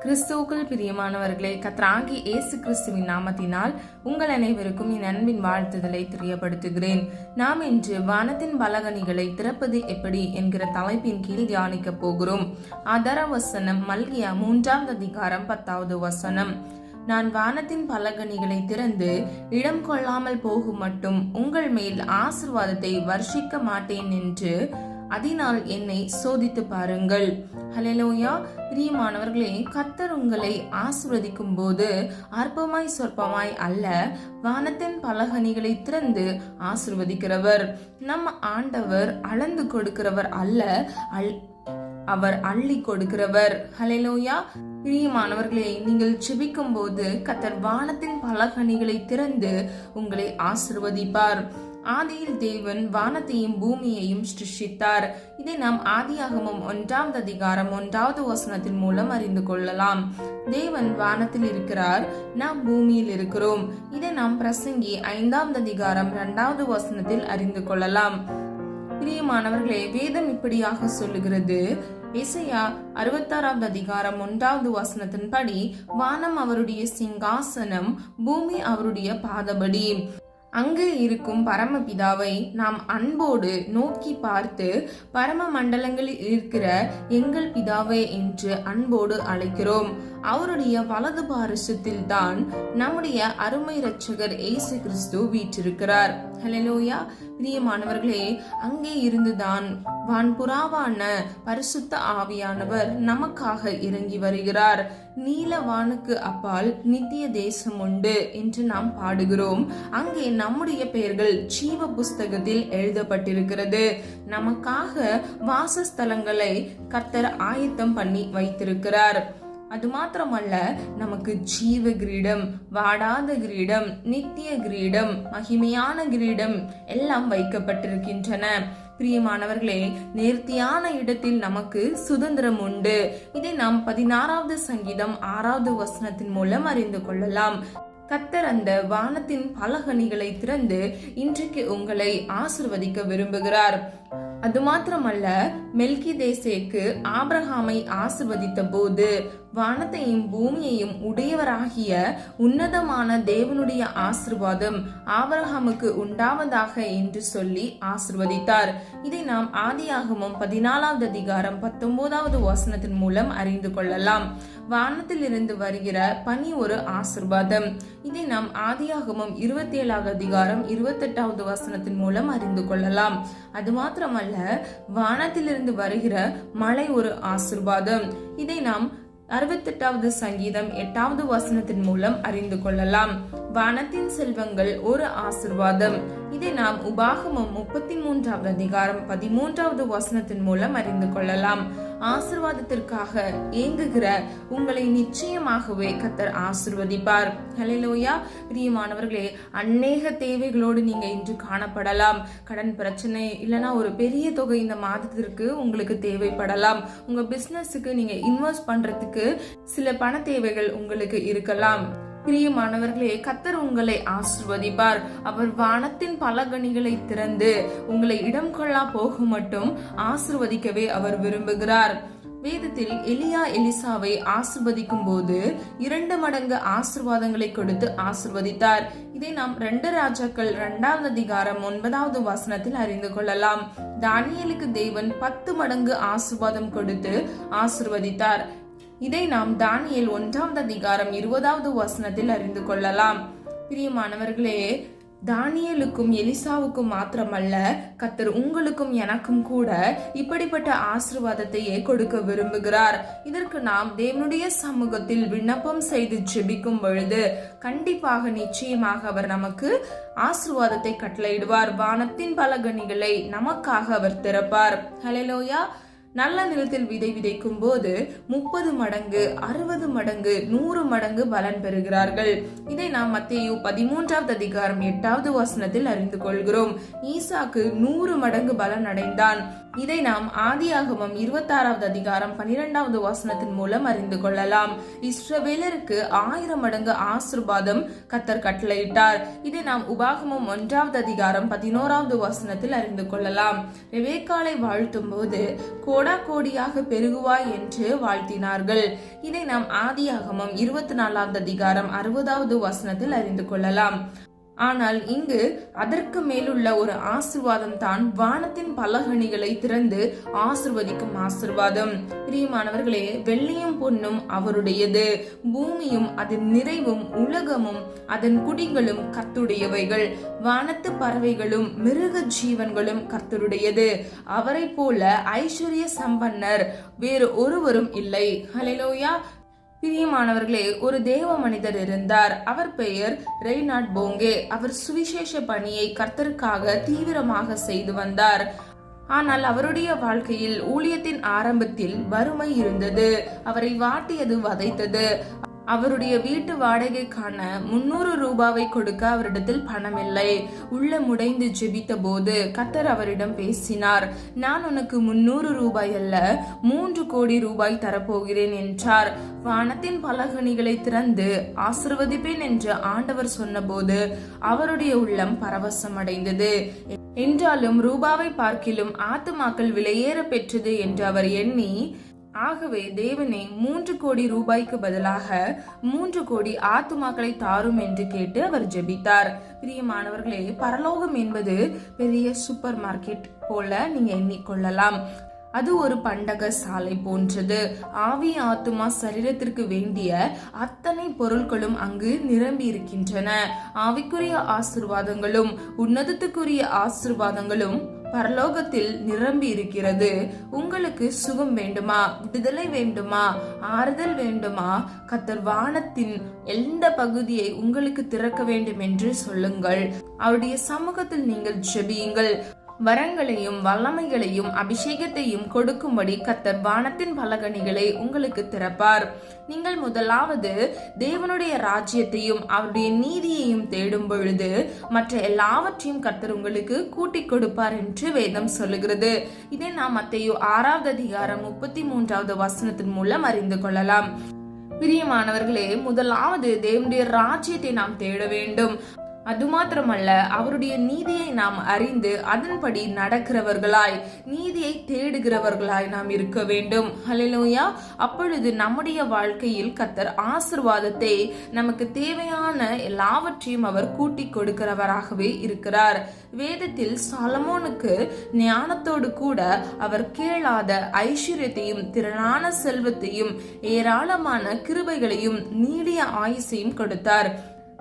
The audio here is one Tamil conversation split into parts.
கிறிஸ்துவுக்குள் பிரியமானவர்களே, கர்த்தராகிய இயேசு கிறிஸ்துவின் நாமத்தினால் உங்கள் அனைவருக்கும் என் அன்பின் வாழ்த்துதலை தெரியப்படுத்துகிறேன். நாம் இன்று வானத்தின் பலகணிகளை திறப்பது எப்படி என்கிற தலைப்பின் கீழ் தியானிக்க போகிறோம். ஆதார வசனம் மல்கியா 3 அதிகாரம் 10 வசனம். நான் வானத்தின் பலகணிகளை திறந்து இடம் கொள்ளாமல் போகும் மட்டும் உங்கள் மேல் ஆசீர்வாதத்தை வர்ஷிக்க மாட்டேன் என்று அதனால் என்னை சோதித்து பாருங்கள். ஹல்லேலூயா. பிரியமானவர்களே, கர்த்தர் உங்களை ஆசீர்வதிக்கும் போது அற்பமாய் சொற்பமாய் அல்ல, வானத்தின் பலகணிகளை திறந்து ஆசீர்வதிக்கிறவர். நம்ம ஆண்டவர் அளந்து கொடுக்கிறவர் அல்ல, அவர் அள்ளி கொடுக்கிறவர். ஹல்லேலூயா. பிரியமானவர்களே, நீங்கள் ஜெபிக்கும் போது கர்த்தர் வானத்தின் பலகணிகளை திறந்து உங்களை ஆசீர்வதிப்பார். ஆதியில் தேவன் வானத்தையும் பூமியையும் சிருஷ்டித்தார். இதை நாம் ஆதியாகமம் 1 அதிகாரம் 1 வசனத்தின் மூலம் அறிந்து கொள்ளலாம். தேவன் வானத்தில் இருக்கிறார், நாம் பூமியில் இருக்கிறோம். இதை நாம் பிரசங்கி 5 அதிகாரம் 2 வசனத்தில் அறிந்து கொள்ளலாம். பிரியமானவர்களே, வேதம் இப்படியாக சொல்லுகிறது. எசையா 66 அதிகாரம் 1 வசனத்தின்படி, வானம் அவருடைய சிங்காசனம், பூமி அவருடைய பாதபடி. அங்கு இருக்கும் பரமபிதாவை நாம் அன்போடு நோக்கி பார்த்து, பரம மண்டலங்களில் இருக்கிற எங்கள் பிதாவே என்று அன்போடு அழைக்கிறோம். அவருடைய வலது பாரிசத்தில் தான் நம்முடைய அருமை இரட்சகர் இயேசு கிறிஸ்து வீற்றிருக்கிறார். ஹல்லேலூயா. பிரியமானவர்களே, அங்கே இருந்துதான் வான்புறாவான பரிசுத்த ஆவியானவர் நமக்காக இறங்கி வருகிறார். நீலவானுக்கு அப்பால் நித்திய தேசம் உண்டு என்று நாம் பாடுகிறோம். அங்கே நம்முடைய பெயர்கள் ஜீவ புஸ்தகத்தில் எழுதப்பட்டிருக்கிறது. நமக்காக வாசஸ்தலங்களை கர்த்தர் ஆயத்தம் பண்ணி வைத்திருக்கிறார். அது மாத்திரமல்ல, நமக்கு ஜீவ கிரீடம், வாடாத கிரீடம், நித்திய கிரீடம், மகிமையான கிரீடம் எல்லாம் வைக்கப்பட்டிருக்கின்றன. பிரியமானவர்களே, நேர்த்தியான இடத்தில் நமக்கு சுதந்திரம் உண்டு. இதை நாம் 16வது சங்கீதம் 6வது வசனத்தின் மூலம் அறிந்து கொள்ளலாம். கர்த்தர் அந்த வானத்தின் பலகணிகளை திறந்து இன்றைக்கு உங்களை ஆசீர்வதிக்க விரும்புகிறார். அது மாத்திரமல்ல, மெல்கிதேசேக்கு ஆபிரகாமை ஆசீர்வதித்த போது வானத்தையும் பூமியையும் உடையவராகிய உன்னதமான தேவனுடைய ஆசீர்வாதம் ஆபிரகாமுக்கு உண்டாவதாக என்று சொல்லி ஆசீர்வதித்தார். இதை நாம் ஆதியாகமம் 14 அதிகாரம் 19 வசனத்தின் மூலம் அறிந்து கொள்ளலாம். வானத்தில் இருந்து வருகிற பனி ஒரு ஆசீர்வாதம். இதை நாம் ஆதியாகமம் 27 அதிகாரம் 28 வசனத்தின் மூலம் அறிந்து கொள்ளலாம். அது மாத்திரமல்ல, வானத்திலிருந்து வருகிற மழை ஒரு ஆசீர்வாதம். இதை நாம் 68வது சங்கீதம் 8வது வசனத்தின் மூலம் அறிந்து கொள்ளலாம். வானத்தின் செல்வங்கள் ஒரு ஆசீர்வாதம். இதை நாம் உபாகமம் 33 அதிகாரம் 13வது வசனத்தின் மூலம் அறிந்து கொள்ளலாம். ஆசீர்வாதத்திற்காக ஏங்குகிற உங்களை நிச்சயமாகவே கர்த்தர் ஆசீர்வதிப்பார். ஹல்லேலூயா. பிரியமானவர்களே, அநேக தேவைகளோடு நீங்க இன்று காணப்படலாம். கடன் பிரச்சனை, இல்லைன்னா ஒரு பெரிய தொகை இந்த மாதத்திற்கு உங்களுக்கு தேவைப்படலாம். உங்க பிசினஸுக்கு நீங்க இன்வெஸ்ட் பண்றதுக்கு சில பண தேவைகள் உங்களுக்கு இருக்கலாம். பிரியமானவர்களே, கர்த்தர் உங்களை ஆசீர்வதிப்பார். அவர் வானத்தின் பலகணிகளை திறந்து உங்களை இடம் கொள்ளா போகும் மட்டும் ஆசீர்வதிக்கவே அவர் விரும்புகிறார். வேதத்தில் எலியா எலிசாவை ஆசீர்வதிக்கும் போது 2 மடங்கு ஆசீர்வாதங்களை கொடுத்து ஆசீர்வதித்தார். இதை நாம் 2 ராஜாக்கள் 2 அதிகாரம் 9வது வசனத்தில் அறிந்து கொள்ளலாம். தானியேலுக்கு தேவன் 10 மடங்கு ஆசீர்வாதம் கொடுத்து ஆசீர்வதித்தார். இதை நாம் தானியேல் 1 அதிகாரம் 20வது வசனத்தில் அறிந்து கொள்ளலாம். பிரியமானவர்களே, தானியேலுக்கும் எலிசாவுக்கும் மாத்திரமல்ல, கர்த்தர் உங்களுக்கும் எனக்கும் கூட இப்படிப்பட்ட ஆசீர்வாதத்தையே கொடுக்க விரும்புகிறார். இதற்கு நாம் தேவனுடைய சமூகத்தில் விண்ணப்பம் செய்து ஜெபிக்கும் பொழுது கண்டிப்பாக நிச்சயமாக அவர் நமக்கு ஆசீர்வாதத்தை கட்டளையிடுவார். வானத்தின் பலகணிகளை நமக்காக அவர் திறப்பார். ஹல்லேலூயா. நல்ல நிலத்தில் விதை விதைக்கும் போது 30 மடங்கு, 60 மடங்கு, 100 மடங்கு பலன் பெறுகிறார்கள். இதை நாம் மத்தேயு 13 அதிகாரம் 8வது வசனத்தில் அறிந்து கொள்கிறோம். ஈசாக்கு 100 மடங்கு பலன் அடைந்தான். இதை நாம் ஆதியாகமம் 26 அதிகாரம் 12வது வசனத்தின் மூலம் அறிந்து கொள்ளலாம். இஸ்ரவேலருக்கு 1000 மடங்கு ஆசீர்வாதம் கர்த்தர் கட்டளையிட்டார். இதை நாம் உபாகமம் 1 அதிகாரம் 11வது வசனத்தில் அறிந்து கொள்ளலாம். ரெபெக்காளை வாழ்த்தும் போது கோடா கோடியாக பெருகுவாய் என்று வாழ்த்தினார்கள். இதை நாம் ஆதியாகமம் 24 அதிகாரம் 60வது வசனத்தில் அறிந்து கொள்ளலாம். ஆனால் இங்கு அதற்கு மேலுள்ள ஒரு ஆசிர்வாதம் தான் வானத்தின் பலகணிகளை திறந்து ஆசிர்வதிக்கும் ஆசிர்வாதம். பிரியமானவர்களே, வெள்ளியும் பொன்னும் அவருடையது, பூமியும் அதன் நிறைவும் உலகமும் அதன் குடிகளும் கர்த்தருடையவைகள், வானத்து பறவைகளும் மிருக ஜீவன்களும் கர்த்தருடையது. அவரை போல ஐஸ்வர்ய சம்பன்னர் வேறு ஒருவரும் இல்லை. ஹல்லேலூயா. பிரியமானவர்களே, ஒரு தேவ மனிதர் இருந்தார். அவர் பெயர் ரெய்னார்ட் போங்கே. அவர் சுவிசேஷ பணியை கர்த்தருக்காக தீவிரமாக செய்து வந்தார். ஆனால் அவருடைய வாழ்க்கையில் ஊழியத்தின் ஆரம்பத்தில் வறுமை இருந்தது. அவரை வாட்டியது, வதைத்தது. அவருடைய வீட்டு வாடகைக்கான 300 ரூபாவை கொடுக்க அவரிடத்தில் பணமில்லை. உள்ள முடைந்து ஜெபித்த போது கர்த்தர் அவரிடம் பேசினார். நான் உனக்கு 300 ரூபாய் அல்ல 3 கோடி ரூபாய் தரப்போகிறேன் என்றார். வானத்தின் பலகணிகளை திறந்து ஆசீர்வதிப்பேன் என்று ஆண்டவர் சொன்னபோது அவருடைய உள்ளம் பரவசம் அடைந்தது. என்றாலும் ரூபாவை பார்க்கிலும் ஆத்துமாக்கள் விலையேற பெற்றது என்று அவர் எண்ணி, ஆகவே தேவனே 3 கோடி ரூபாய்க்கு பதிலாக 3 கோடி ஆத்துமாக்களை தாரும் என்று கேட்டு அவர் ஜெபித்தார். பிரியமானவர்களே, பரலோகம் என்பது பெரிய சூப்பர் மார்க்கெட் போல நீங்க எண்ணிக்கொள்ளலாம். அது ஒரு பண்டக சாலை போன்றது. ஆவி ஆத்துமா சரீரத்திற்கு வேண்டிய அத்தனை பொருட்களும் அங்கு நிரம்பி இருக்கின்றன. ஆவிக்குரிய ஆசீர்வாதங்களும் உன்னதத்துக்குரிய ஆசீர்வாதங்களும் பரலோகத்தில் நிரம்பி இருக்கிறது. உங்களுக்கு சுகம் வேண்டுமா, விடுதலை வேண்டுமா, ஆறுதல் வேண்டுமா, கர்த்தர் வானத்தின் எந்த பகுதியை உங்களுக்கு திறக்க வேண்டும் என்று சொல்லுங்கள். அவருடைய சமூகத்தில் நீங்கள் ஜெபியுங்கள். வரங்களையும் வல்லமைகளையும் அபிஷேகத்தையும் கொடுக்கும்படி கர்த்தர் வானத்தின் பலகணிகளை உங்களுக்கு திறப்பார். நீங்கள் முதலாவது தேவனுடைய ராஜ்யத்தையும் அவருடைய நீதியையும் தேடும் பொழுது மற்ற எல்லாவற்றையும் கர்த்தர் உங்களுக்கு கூட்டிக் கொடுப்பார் என்று வேதம் சொல்லுகிறது. இதை நாம் மத்தேயு 6வது அதிகாரம் 33வது வசனத்தின் மூலம் அறிந்து கொள்ளலாம். பிரியமானவர்களே, முதலாவது தேவனுடைய ராஜ்யத்தை நாம் தேட வேண்டும். அது மாத்திரமல்ல, அவருடைய நீதியை நாம் அறிந்து அதன்படி நடக்கிறவர்களாய், நீதியை தேடுகிறவர்களாய் நாம் இருக்க வேண்டும். ஹல்லேலூயா. அப்பொழுது நம்முடைய வாழ்க்கையில் கர்த்தர் ஆசீர்வாதத்தை, நமக்கு தேவையான எல்லாவற்றையும் அவர் கூட்டி கொடுக்கிறவராகவே இருக்கிறார். வேதத்தில் சாலமோனுக்கு ஞானத்தோடு கூட அவர் கேளாத ஐஸ்வர்யத்தையும் திரளான செல்வத்தையும் ஏராளமான கிருபைகளையும் நீடிய ஆயுசையும் கொடுத்தார்.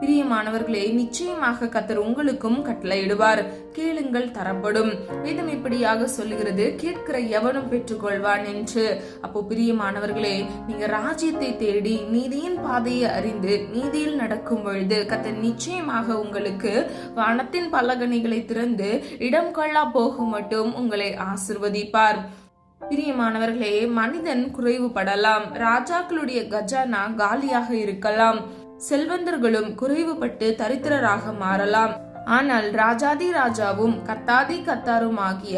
பிரியமானவர்களே, நிச்சயமாக கர்த்தர் உங்களுக்கும் கட்டளையிடுவார். கேளுங்கள் தரப்படும். வேதம் இப்படியாக சொல்லுகிறது, கேட்கிற எவனும் பெற்றுக்கொள்வான் என்று. அப்போ பிரியமானவர்களே, நீங்க ராஜ்யத்தை தேடி நீதியின் பாதையை அறிந்து நீதியில் நடக்கும் பொழுது கர்த்தர் நிச்சயமாக உங்களுக்கு வானத்தின் பலகணிகளை திறந்து இடம் கொள்ளா போகும் மட்டும் உங்களை ஆசீர்வதிப்பார். பிரியமானவர்களே, மனிதன் குறைவுபடலாம், ராஜாக்களுடைய கஜானா காலியாக இருக்கலாம், செல்வந்தர்களும் குறைவுபட்டு தரித்திரராக மாறலாம். ஆனால் ராஜாதி ராஜாவும் கர்த்தாதி கர்த்தாரும் ஆகிய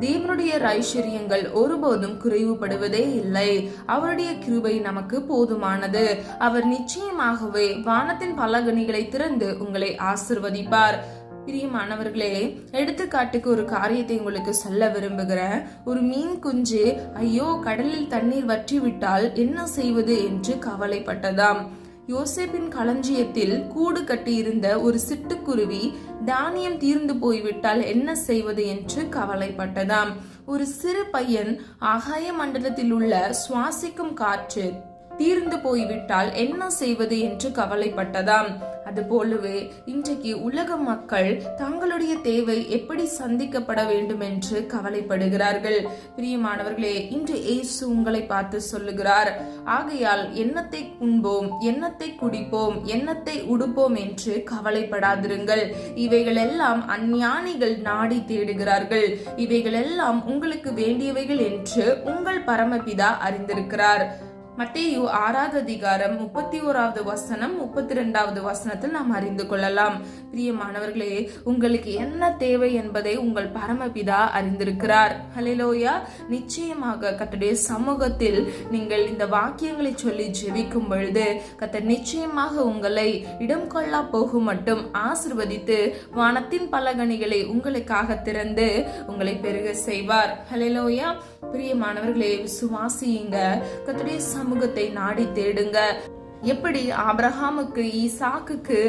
தேவனுடைய ஐஸ்வர்யங்கள் ஒருபோதும் குறைவுபடுவதே இல்லை. அவருடைய கிருபை நமக்கு போதுமானது. அவர் நிச்சயமாகவே வானத்தின் பலகணிகளை திறந்து உங்களை ஆசீர்வதிப்பார். பிரியமானவர்களே, எடுத்துக்காட்டுக்கு ஒரு காரியத்தை உங்களுக்கு சொல்ல விரும்புகிறேன். ஒரு மீன் குஞ்சு ஐயோ கடலில் தண்ணீர் வற்றி விட்டால் என்ன செய்வது என்று கவலைப்பட்டதாம். யோசேப்பின் களஞ்சியத்தில் கூடு கட்டியிருந்த ஒரு சிட்டுக்குருவி தானியம் தீர்ந்து போய்விட்டால் என்ன செய்வது என்று கவலைப்பட்டதாம். ஒரு சிறு பையன் ஆகாய மண்டலத்தில் உள்ள சுவாசிக்கும் காற்று தீர்ந்து போய்விட்டால் என்ன செய்வது என்று கவலைப்பட்டதாம். அதுபோலவே இன்றைக்கு உலக மக்கள் தங்களுடைய தேவை எப்படி சந்திக்கப்பட வேண்டும் என்று கவலைப்படுகிறார்கள். பிரியமானவர்களே, இன்று இயேசு உங்களை பார்த்து சொல்லுகிறார், ஆகையால் எண்ணத்தை உண்போம், எண்ணத்தை குடிப்போம், எண்ணத்தை உடுப்போம் என்று கவலைப்படாதிருங்கள். இவைகள் எல்லாம் அஞ்ஞானிகள் நாடி தேடுகிறார்கள். இவைகள் எல்லாம் உங்களுக்கு வேண்டியவைகள் என்று உங்கள் பரமபிதா அறிந்திருக்கிறார். மத்தேயு 6வது அதிகாரம் 31வது வசனம் 32வது வசனத்தில் நாம் அறிந்து கொள்ளலாம். பிரியமானவர்களே, உங்களுக்கு என்ன தேவை என்பதை உங்கள் பரமபிதா அறிந்திருக்கிறார். ஹல்லேலூயா. நிச்சயமாக கர்த்தருடைய சமூகத்தில் நீங்கள் இந்த வாக்கியங்களை சொல்லி ஜெபிக்கும் பொழுது கர்த்தர் நிச்சயமாக உங்களை இடம் கொள்ளா போகும் மட்டும் ஆசீர்வதித்து வானத்தின் பலகணிகளை உங்களுக்காக திறந்து உங்களை பெருக செய்வார். ஹல்லேலூயா. பிரியமானவர்களே, விசுவாசியுங்க, கர்த்தருடைய சமூகத்தை நாடி தேடுங்க. எப்படி ஆபிரகாமுக்கு, ஈசாக்குக்கு,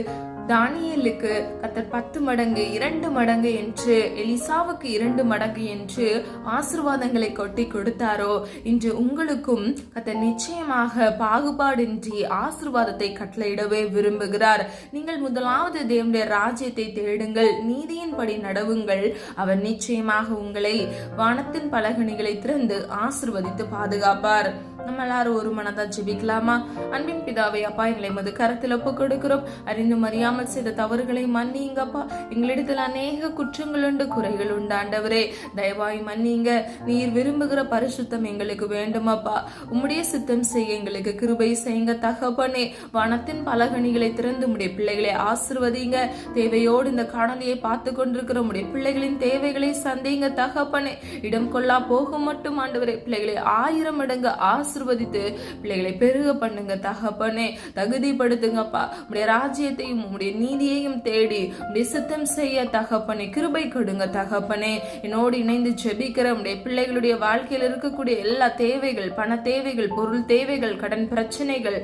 தானியேலுக்கு கர்த்தர் 10 மடங்கு 2 மடங்கு என்று, எலிசாவுக்கு 2 மடங்கு என்று ஆசீர்வாதங்களை கொட்டி கொடுத்தாரோ, இன்று உங்களுக்கும் கர்த்தர் நிச்சயமாக பாகுபாடின்றி ஆசீர்வாதத்தை கட்டளையிடவே விரும்புகிறார். நீங்கள் முதலாவது தேவனுடைய ராஜ்யத்தை தேடுங்கள், நீதியின்படி நடவுங்கள். அவர் நிச்சயமாக உங்களை வானத்தின் பலகணிகளை திறந்து ஆசீர்வதித்து பாதுகாப்பார். நம்ம எல்லாரும் ஒரு மனதா ஜெபிக்கலாமா? அன்பின் பிதாவே, அப்பா, எங்களை மது கரத்தில் ஒப்பு கொடுக்கிறோம். அறிந்தும் அறியாமல் செய்த தவறுகளை மன்னிங்கப்பா. எங்களிடத்தில் அநேக குற்றங்கள் உண்டு, குறைகள் உண்டு. ஆண்டவரே, தயவாய் மன்னிங்க. நீர் விரும்புகிற பரிசுத்தம் எங்களுக்கு வேண்டுமப்பா. உம்முடைய சித்தம் செய்ய எங்களுக்கு கிருபை செய்யுங்க தகப்பனே. வானத்தின் பலகணிகளை திறந்து உம்முடைய பிள்ளைகளை ஆசீர்வதிங்க. தேவையோடு இந்த காணொலியை பார்த்து கொண்டிருக்கிற உம்முடைய பிள்ளைகளின் தேவைகளை சந்திங்க தகப்பனே. இடம் கொள்ளா போக மட்டும் ஆண்டவரே, பிள்ளைகளை 1000 மடங்கு ஆசீர்வதித்து பிள்ளைகளை பெருக பண்ணுங்க தகப்பனே. தகுதிப்படுத்துங்கப்பா. உடைய ராஜ்யத்தையும் உடைய நீதியையும் தேடி உடைய சித்தம் செய்ய தகப்பனே கிருபை கொடுங்க தகப்பனே. என்னோடு இணைந்து ஜெபிக்கிற உடைய பிள்ளைகளுடைய வாழ்க்கையில் இருக்கக்கூடிய எல்லா தேவைகள், பண தேவைகள், பொருள் தேவைகள், கடன் பிரச்சனைகள்,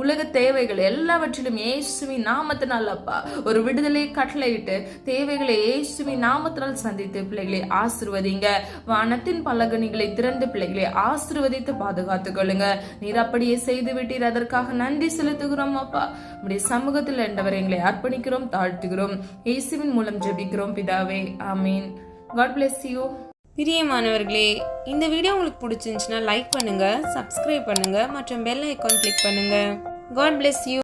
உலக தேவைகள் எல்லாவற்றிலும் இயேசுவின் நாமத்தினால் அப்பா ஒரு விடுதலை கட்டளையிட்டு தேவைகளை இயேசுவின் நாமத்தினால் சந்தித்து பிள்ளைகளை ஆசீர்வதிங்க. வானத்தின் பலகணிகளை திறந்து பிள்ளைகளை ஆசீர்வதித்து பாதுகாத்துக் கொள்ளுங்க. நீர் அப்படியே செய்து விட்டீர், அதற்காக நன்றி செலுத்துகிறோம் அப்பா. உடைய சமூகத்தில் என்றவர் எங்களை அர்ப்பணிக்கிறோம், தாழ்த்துகிறோம். இயேசுவின் மூலம் ஜெபிக்கிறோம் பிதாவே, ஆமீன். God bless you. பிரியமானவர்களே, இந்த வீடியோ உங்களுக்கு பிடிச்சிருந்துச்சுன்னா லைக் பண்ணுங்க, சப்ஸ்கிரைப் பண்ணுங்க மற்றும் பெல் ஐகான் கிளிக் பண்ணுங்க. God bless you.